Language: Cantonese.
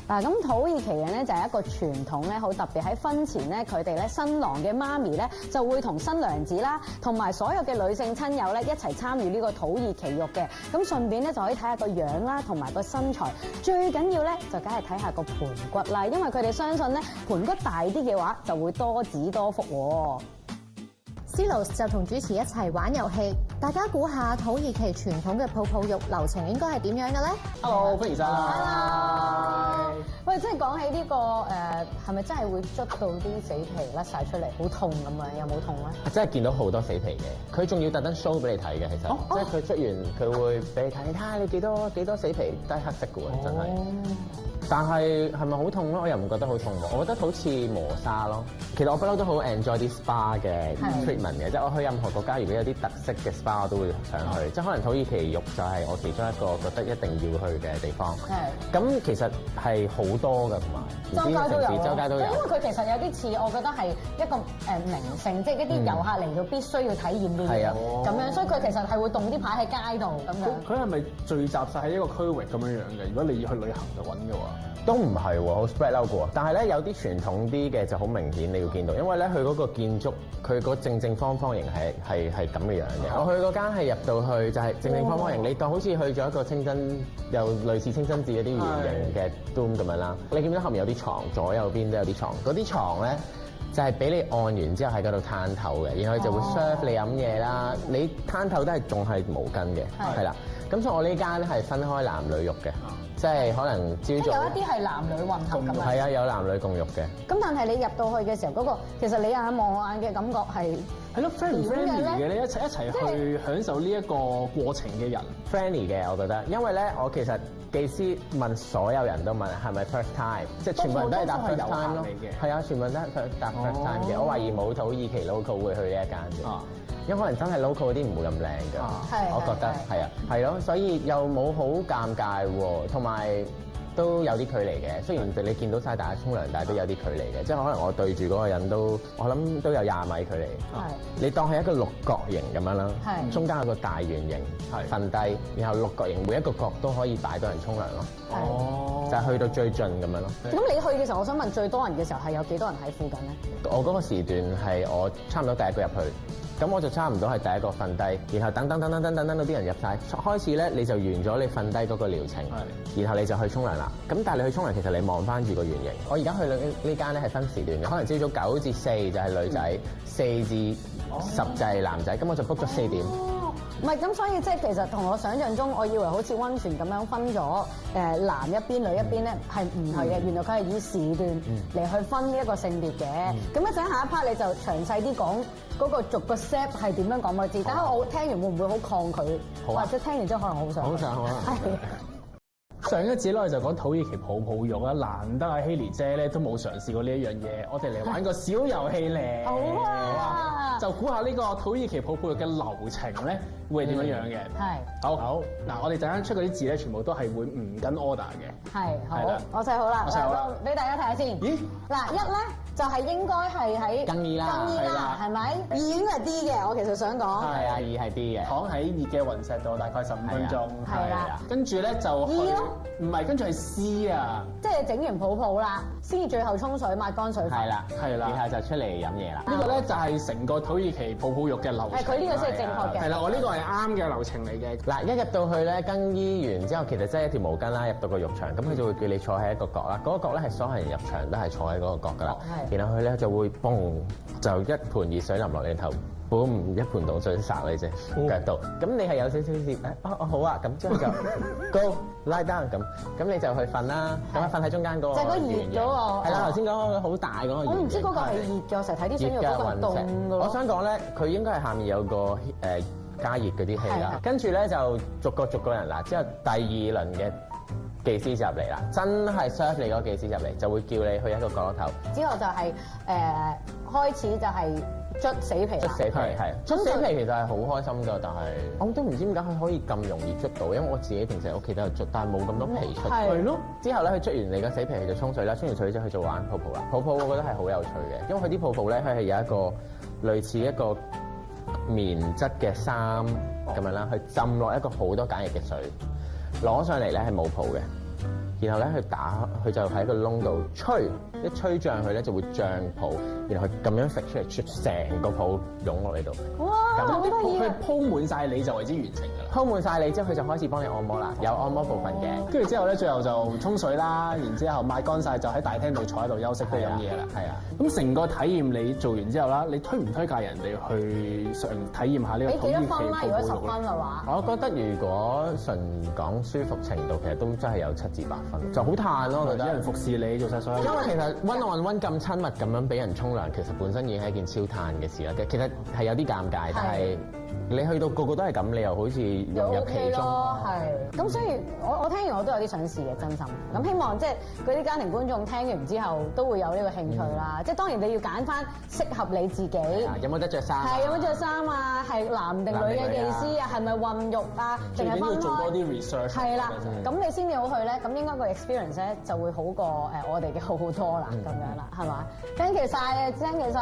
嗱，咁土耳其人咧就係一個傳統咧，好特別喺婚前咧，佢哋咧新郎嘅媽咪咧就會同新娘子啦，同埋所有嘅女性親友咧一齊參與呢個土耳其浴嘅。咁順便咧就可以睇下個樣啦，同埋個身材。最緊要咧就梗係睇下個盤骨啦，因為佢哋相信咧盤骨大啲嘅話就會多子多福喎。Silos 就同主持一齊玩遊戲，大家估下土耳其傳統嘅泡泡浴流程應該係點樣嘅咧 ？Hello， 歡迎晒。喂，即係講起呢個係咪真係會捽到啲死皮甩晒出嚟，好痛咁樣？有冇痛咧？真係見到好多死皮嘅，佢仲要特登 show 俾你睇嘅，其實，即係佢捽完佢會俾你睇，你睇下你幾多死皮都係黑色嘅喎，真係。但係係咪好痛咧？我又唔覺得好痛喎，我覺得好似磨砂咯。其實我不嬲都好 enjoy 啲 spa 嘅 treatment 嘅，即係我去任何國家，如果有啲特色嘅 spa 我都會想去。即係可能土耳其浴就係我其中一個覺得一定要去嘅地方。咁其實係好多㗎，同埋周街都有，周街都有。因為佢其實有啲似，我覺得係一個名勝，即係一啲遊客嚟到必須要體驗嘅嘢咁樣，所以佢其實係會棟啲牌喺街度咁樣。佢係咪聚集晒喺一個區域咁樣嘅？如果你要去旅行就揾嘅話。都唔係喎，好 spread out 嘅喎。但係咧有啲傳統啲嘅就好明顯，你要見到，因為咧佢嗰個建築，佢個正方形係咁嘅樣嘅。我去嗰間係入到去就係正方形，你當好似去咗一個清真，又類似清真寺嗰啲圓形嘅 dome 咁樣啦。你見到後面有啲床，左右邊都有啲床。嗰啲床咧就係俾你按完之後喺嗰度攤頭嘅，然後佢就會 serve 你飲嘢啦。你攤頭都係仲係毛巾嘅，係啦。咁所以我呢間咧係分開男女浴嘅。即係可能朝早有一啲係男女混合咁樣。係啊，有男女共浴嘅。咁但係你入到去嘅時候，嗰個其實你眼望我眼嘅感覺係咯 friendly 嘅咧，一齊去享受呢一個過程嘅人 friendly 嘅，我覺得。因為咧，我其實技師問所有人都問係咪 first time， 即係全部人都係答 first time 咯。係啊，全部人都係答 first time 嘅。我懷疑冇土耳其 local 會去呢一間嘅。因為可能真係 local 嗰啲唔會咁靚㗎，我覺得係啊，係咯，所以又冇好尷尬喎，同埋都有啲距離嘅。雖然你見到晒大家沖涼，但係都有啲距離嘅，即係可能我對住嗰個人都，我諗都有20米距離。你當係一個六角形咁樣啦，中間有個大圓形瞓低，然後六角形每一個角都可以擺到人沖涼咯。就係去到最盡咁樣咯。咁你去嘅時候，我想問最多人嘅時候係有幾多人喺附近咧？我嗰個時段係我差唔多第一個入去。咁我就差唔多係第一個瞓低，然後等到啲人入晒，開始咧你就完咗你瞓低嗰個療程，然後你就去沖涼啦。咁但係你去沖涼，其實你望翻住個圓形。我而家去呢間咧係分時段嘅，可能朝早9至4就係女仔，4至10就係男仔。咁我就 book 咗4點。唔係咁，所以即係其實同我想象中，我以為好似溫泉咁樣分咗男一邊女一邊咧，係唔係嘅？原來佢係以時段嚟去分呢一個性別嘅。咁一陣下一 part 你就詳細啲講嗰個逐個 step 係點樣講個字。等下我聽完會唔會好抗拒？或者聽完之後可能好想。好想。上一節咧我就講土耳其泡泡浴啦，難得阿希莉姐咧都冇嘗試過呢一樣嘢，我哋嚟玩個小遊戲咧。好啊！就估下呢個土耳其泡泡浴嘅流程咧會係點樣樣嘅？好。嗱，我哋陣間出嗰啲字咧，全部都係會唔跟 order 嘅。係好，我寫好啦，俾大家睇下先。咦？嗱，一咧就係應該係喺更衣啦，係咪？2應該係 D 嘅，我其實想講。係啊，2係 D 嘅。躺喺熱嘅雲石度大概15分鐘。係啦。跟住咧就 E 咯。唔係，跟住係 C 啊。即係整完泡泡啦，先至最後沖水抹乾水分。係啦。然後就出嚟飲嘢啦。呢個咧就係成個土耳其泡泡浴嘅流程。佢呢個先係正確嘅。係啦，我呢個係啱嘅流程嚟嘅。嗱，一入到去咧，更衣完之後，其實即係一條毛巾啦，入到個浴場，咁佢就會叫你坐喺一個角啦。嗰個角咧係所有人入場都係坐喺嗰個角噶啦。然後佢咧就會嘣，就一盆熱水淋落你頭。一盆凍水灑你隻腳度，咁你係有少少熱，好啊，咁之後就 go lie down 咁你就去瞓啦，咁瞓喺中間嗰個就係嗰熱嗰個，係啦，頭先講嗰個好大嗰個。我唔知嗰個係熱嘅，成日睇啲相嗰個係凍嘅咯。我想講咧，佢應該係下面有個加熱嗰啲器啦，跟住咧就逐個人嗱，之後第2輪嘅技師就入嚟啦，真係 serve 你嗰個技師入嚟，就會叫你去一個角落頭。之後就係開始就係。捽死皮，捽死皮係，捽死皮其實係好開心㗎，但係我都唔知點解佢可以咁容易捽到，因為我自己平時喺屋企都有捽，但係冇咁多皮出。係咯。之後咧，佢捽完你個死皮，佢就沖水啦，沖完水之後佢就玩泡泡啦。泡泡我覺得係好有趣嘅，因為佢啲泡泡咧，佢係有一個類似一個棉質嘅衫咁樣啦，佢浸落一個好多鹼液嘅水，攞上嚟咧係冇泡嘅。然後咧佢就喺個窿度吹，一吹脹佢咧就會脹泡，然後佢咁樣揈出嚟，成個泡湧落嚟度。哇！好得意佢啊！鋪滿晒你就為之完成㗎啦。鋪滿晒你之後，佢就開始幫你按摩啦，有按摩部分嘅。跟住之後咧，最後就沖水啦，然之後抹乾晒，就喺大廳度坐喺度休息，都飲嘢啦。係啊。咁成個體驗你做完之後啦，你推唔推介人哋去嘗體驗下呢個土耳其泡泡浴？如果10分嘅話，我覺得如果純講舒服程度，其實都真係有7至8分，就好嘆咯。我覺得有人服侍你做晒所有嘢。因為其實 one on one 咁親密咁樣俾人沖涼，其實本身已經係一件超嘆嘅事啦。其實係有啲尷尬，但係你去到個個都係咁，你又好似融入其中。係。咁所以我聽完我都有啲想試嘅，真心。咁希望即係嗰啲家庭觀眾聽完之後都會有呢個興趣啦。即係當然你要揀翻適合你自己。有冇得着衫？係有冇着衫啊？係男定女嘅技師啊？係咪混浴啊？定係分開？做多啲 research。係啦，咁你先至好去咧。咁應該個 experience 咧就會好過我哋嘅好多啦，咁樣啦，係嘛？Thank you 晒，thank you 晒。